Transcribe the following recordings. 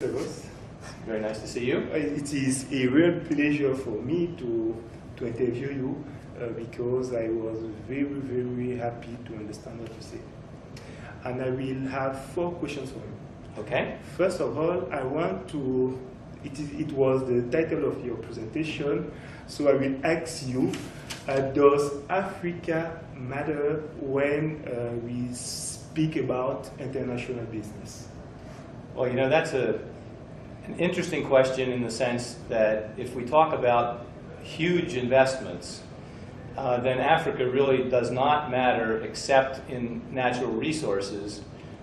Mr. Gross. Very nice to see you. It is a real pleasure for me to interview you because I was very, very happy to understand what you say. And I will have 4 questions for you. Okay. First of all, I want to, it was the title of your presentation, so I will ask you, does Africa matter when we speak about international business? Well, you know, that's an interesting question in the sense that if we talk about huge investments, then Africa really does not matter except in natural resources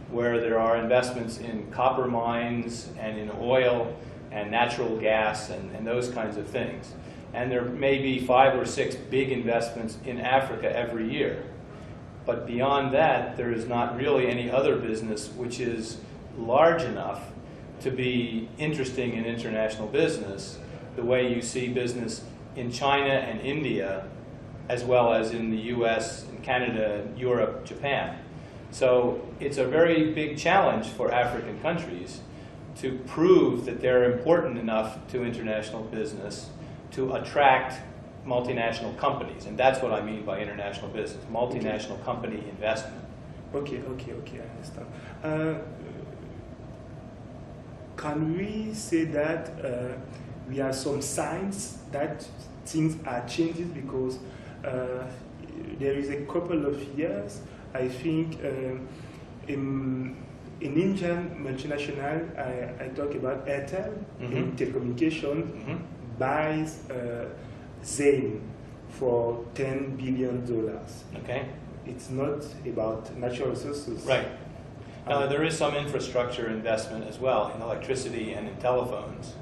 where there are investments in copper mines and in oil and natural gas and those kinds of things. And there may be 5 or 6 big investments in Africa every year. But beyond that, there is not really any other business which is large enough to be interesting in international business the way you see business in China and India, as well as in the US and Canada, Europe, Japan. So it's a very big challenge for African countries to prove that they're important enough to international business to attract multinational companies. And that's what I mean by international business, multinational company investment. Okay, I understand. Can we say that we have some signs that things are changing? Because there is a couple of years, I think, in Indian multinational, I talk about Airtel in telecommunications, buys Zain for $10 billion. Okay. It's not about natural resources. Right. There is some infrastructure investment as well in electricity and in telephones.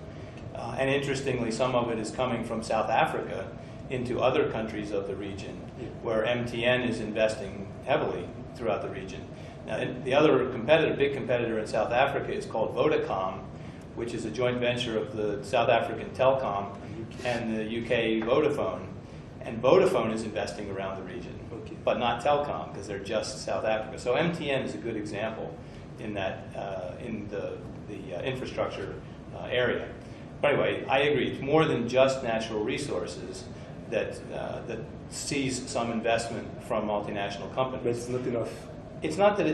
And interestingly, some of it is coming from South Africa into other countries of the region, where MTN is investing heavily throughout the region. Now, the other big competitor in South Africa is called Vodacom, which is a joint venture of the South African Telkom and the UK Vodafone. And Vodafone is investing around the region, but not Telkom, because they're just South Africa. So MTN is a good example in that, in the infrastructure area. But anyway, I agree. It's more than just natural resources that sees some investment from multinational companies. But it's not enough. It's not that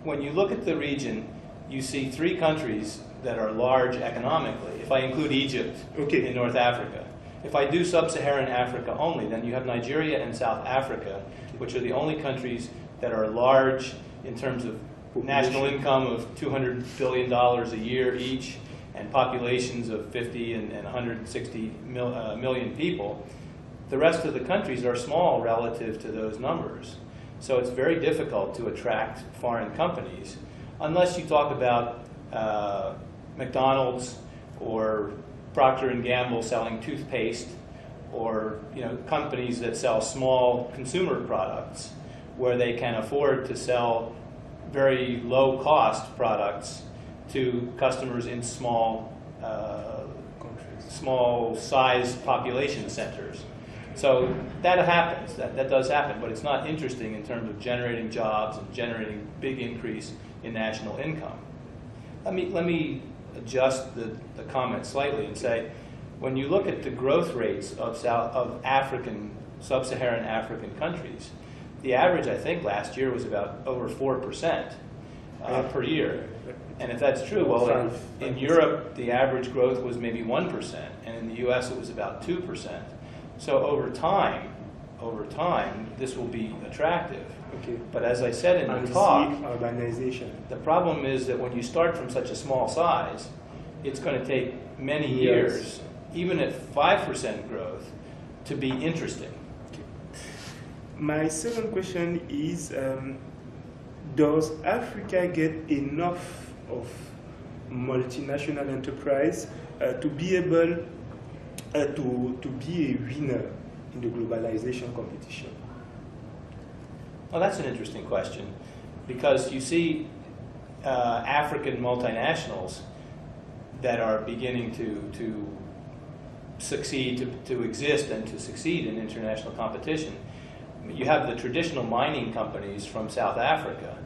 when you look at the region, you see 3 countries that are large economically. If I include Egypt in North Africa. If I do sub-Saharan Africa only, then you have Nigeria and South Africa, which are the only countries that are large in terms of national income of $200 billion a year each, and populations of 50 and 160 million people. The rest of the countries are small relative to those numbers. So it's very difficult to attract foreign companies unless you talk about McDonald's or Procter & Gamble selling toothpaste, or companies that sell small consumer products where they can afford to sell very low-cost products to customers in small-sized population centers. So that happens. That does happen, but it's not interesting in terms of generating jobs and generating big increase in national income. Let me adjust the comment slightly and say, when you look at the growth rates of sub-Saharan African countries, the average, I think, last year was about over 4% per year. And if that's true, well, in Europe, the average growth was maybe 1%, and in the US, it was about 2%. So over time, this will be attractive. But as I said in the talk, urbanization. The problem is that when you start from such a small size, it's going to take many years, even at 5% growth, to be interesting. My second question is, does Africa get enough of multinational enterprise to be able to be a winner in the globalization competition? Well, that's an interesting question, because you see African multinationals that are beginning to succeed, to exist and to succeed in international competition. You have the traditional mining companies from South Africa,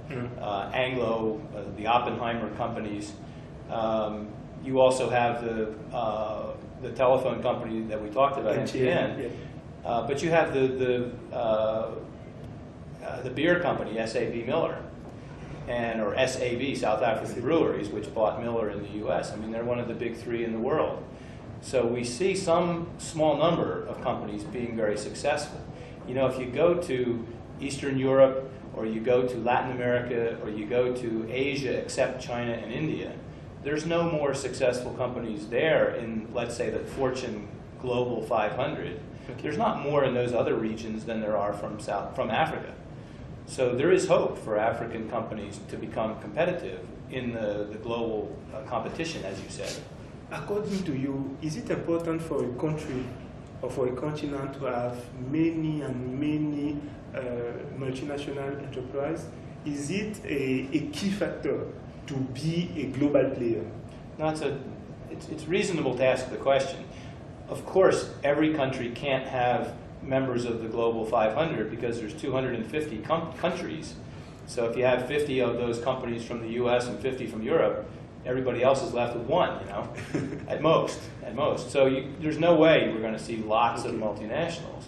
Anglo, the Oppenheimer companies, You also have the telephone company that we talked about, MTN. Yeah. But you have the beer company, SAB Miller, or SAB, South African Breweries, which bought Miller in the U.S. I mean, they're one of the big three in the world. So we see some small number of companies being very successful. You know, if you go to Eastern Europe, or you go to Latin America, or you go to Asia, except China and India, there's no more successful companies there in, let's say, the Fortune Global 500. Okay. There's not more in those other regions than there are from Africa. So there is hope for African companies to become competitive in the global competition, as you said. According to you, is it important for a country or for a continent to have many and many multinational enterprises? Is it a key factor to be a global player? No, it's reasonable to ask the question. Of course, every country can't have members of the Global 500 because there's 250 countries. So if you have 50 of those companies from the US and 50 from Europe, everybody else is left with one, you know, at most. So there's no way we're going to see lots of multinationals.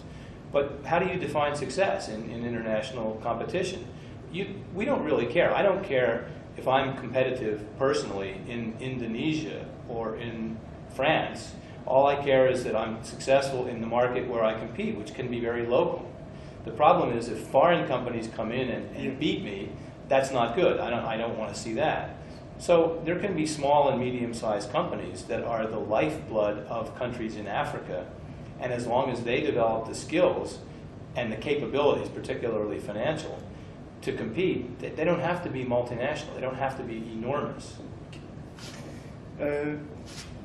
But how do you define success in international competition? We don't really care. I don't care if I'm competitive personally in Indonesia or in France. All I care is that I'm successful in the market where I compete, which can be very local. The problem is if foreign companies come in and beat me, that's not good. I don't want to see that. So there can be small and medium-sized companies that are the lifeblood of countries in Africa, and as long as they develop the skills and the capabilities, particularly financial, to compete, they don't have to be multinational. They don't have to be enormous.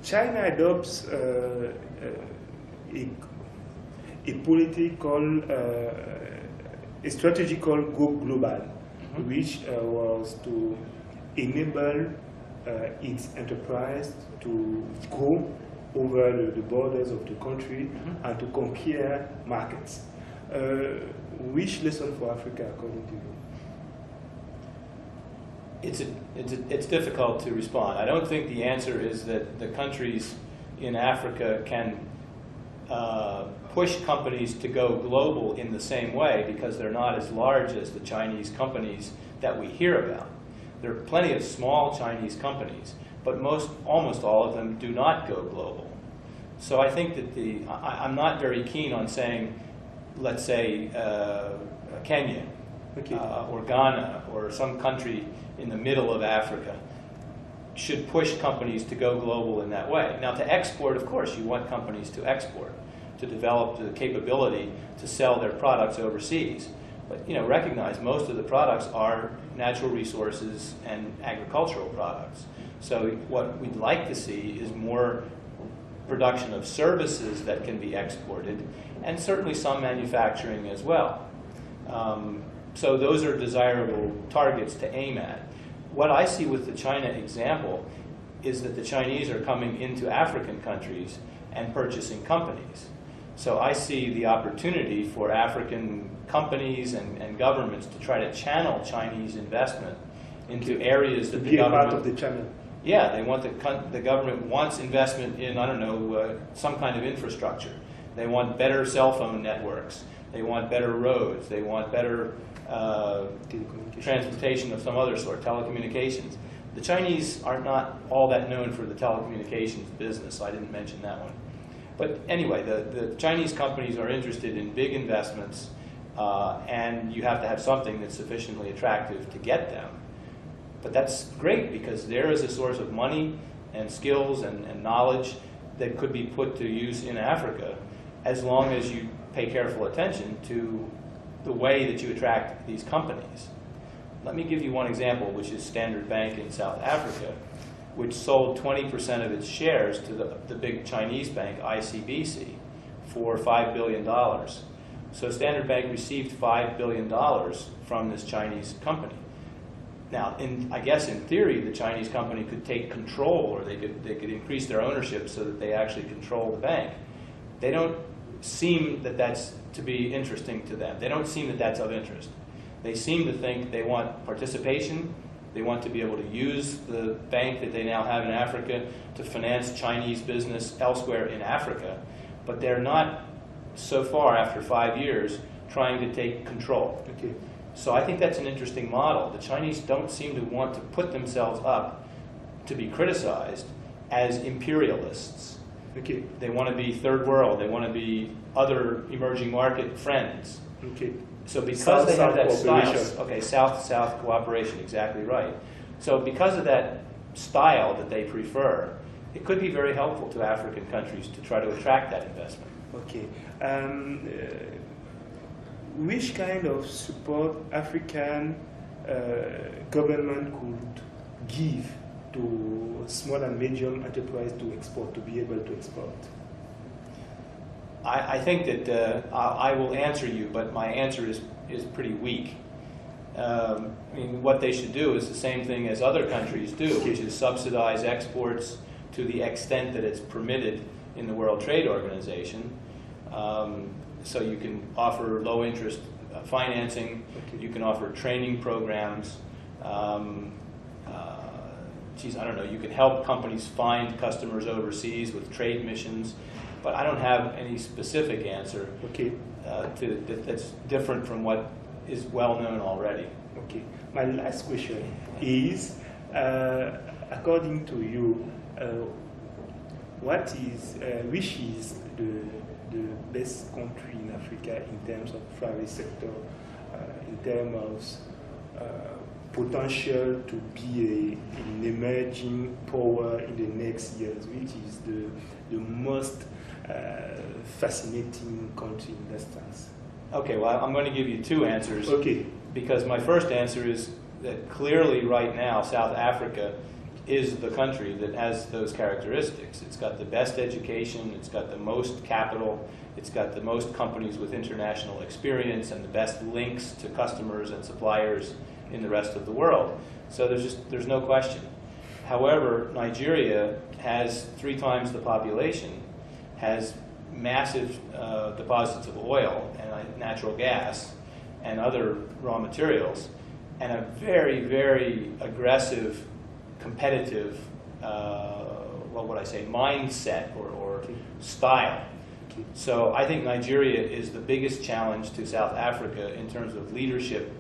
China adopts a policy called, a strategy called Go Global, which was to enable its enterprise to go over the borders of the country and to conquer markets. Which lesson for Africa, according to you? It's difficult to respond. I don't think the answer is that the countries in Africa can push companies to go global in the same way because they're not as large as the Chinese companies that we hear about. There are plenty of small Chinese companies, but almost all of them do not go global. So I think that I'm not very keen on saying, let's say, Kenya, or Ghana, or some country in the middle of Africa should push companies to go global in that way. Now, to export, of course, you want companies to export, to develop the capability to sell their products overseas. But recognize most of the products are natural resources and agricultural products. So what we'd like to see is more production of services that can be exported, and certainly some manufacturing as well. So those are desirable targets to aim at. What I see with the China example is that the Chinese are coming into African countries and purchasing companies. So I see the opportunity for African companies and governments to try to channel Chinese investment into areas that the government... part of the channel. Yeah, they want the government wants investment in, I don't know, some kind of infrastructure. They want better cell phone networks. They want better roads. They want better transportation of some other sort, telecommunications. The Chinese are not all that known for the telecommunications business, so I didn't mention that one. But anyway, the Chinese companies are interested in big investments, and you have to have something that's sufficiently attractive to get them. But that's great because there is a source of money and skills and knowledge that could be put to use in Africa as long as you pay careful attention to the way that you attract these companies. Let me give you one example, which is Standard Bank in South Africa, which sold 20% of its shares to the big Chinese bank, ICBC, for $5 billion. So Standard Bank received $5 billion from this Chinese company. Now, I guess in theory, the Chinese company could take control, or they could increase their ownership so that they actually control the bank. They don't seem that that's to be interesting to them. They don't seem that that's of interest. They seem to think they want participation They want to be able to use the bank that they now have in Africa to finance Chinese business elsewhere in Africa, but they're not, so far after 5 years, trying to take control. Okay. So I think that's an interesting model. The Chinese don't seem to want to put themselves up to be criticized as imperialists. Okay. They want to be third world. They want to be other emerging market friends. Okay. So because South, they have South that style, cooperation. okay, South-South cooperation, exactly right. So because of that style that they prefer, it could be very helpful to African countries to try to attract that investment. Okay. Which kind of support African government could give to small and medium enterprise to export, to be able to export? I think that I will answer you, but my answer is pretty weak. I mean, what they should do is the same thing as other countries do, which is subsidize exports to the extent that it's permitted in the World Trade Organization. So you can offer low-interest financing, you can offer training programs, I don't know, you can help companies find customers overseas with trade missions, but I don't have any specific answer that's different from what is well known already. Okay. My last question is, according to you, which is the best country in Africa in terms of private sector, in terms of potential to be an emerging power in the next years, which is the most fascinating country in that sense? Okay, well, I'm going to give you two answers. Okay. Because my first answer is that clearly right now South Africa is the country that has those characteristics. It's got the best education, it's got the most capital, it's got the most companies with international experience and the best links to customers and suppliers in the rest of the world. So there's no question. However, Nigeria has 3 times the population, has massive deposits of oil and natural gas and other raw materials, and a very, very aggressive, competitive, what would I say, mindset or style. So I think Nigeria is the biggest challenge to South Africa in terms of leadership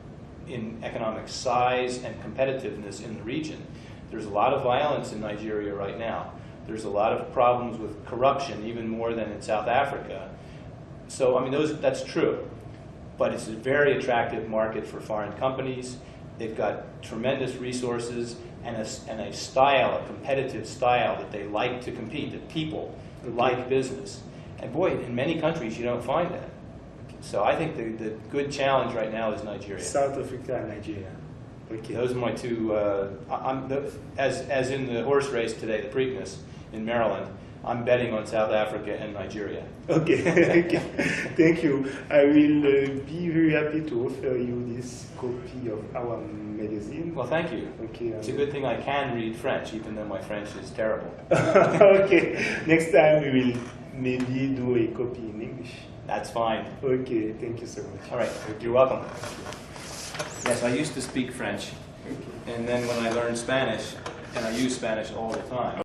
in economic size and competitiveness in the region. There's a lot of violence in Nigeria right now. There's a lot of problems with corruption, even more than in South Africa. So, I mean, that's true. But it's a very attractive market for foreign companies. They've got tremendous resources and a style, a competitive style that they like to compete, that people like business. And boy, in many countries you don't find that. So I think the good challenge right now is Nigeria. South Africa and Nigeria. Okay. Those are my two, as in the horse race today, the Preakness in Maryland, I'm betting on South Africa and Nigeria. Okay, okay. Thank you. I will be very happy to offer you this copy of our magazine. Well, thank you. Okay. It's a good thing I can read French, even though my French is terrible. Okay. Next time we will maybe do a copy in English. That's fine. Okay, thank you so much. All right, you're welcome. Yes, I used to speak French, and then when I learned Spanish, and I use Spanish all the time.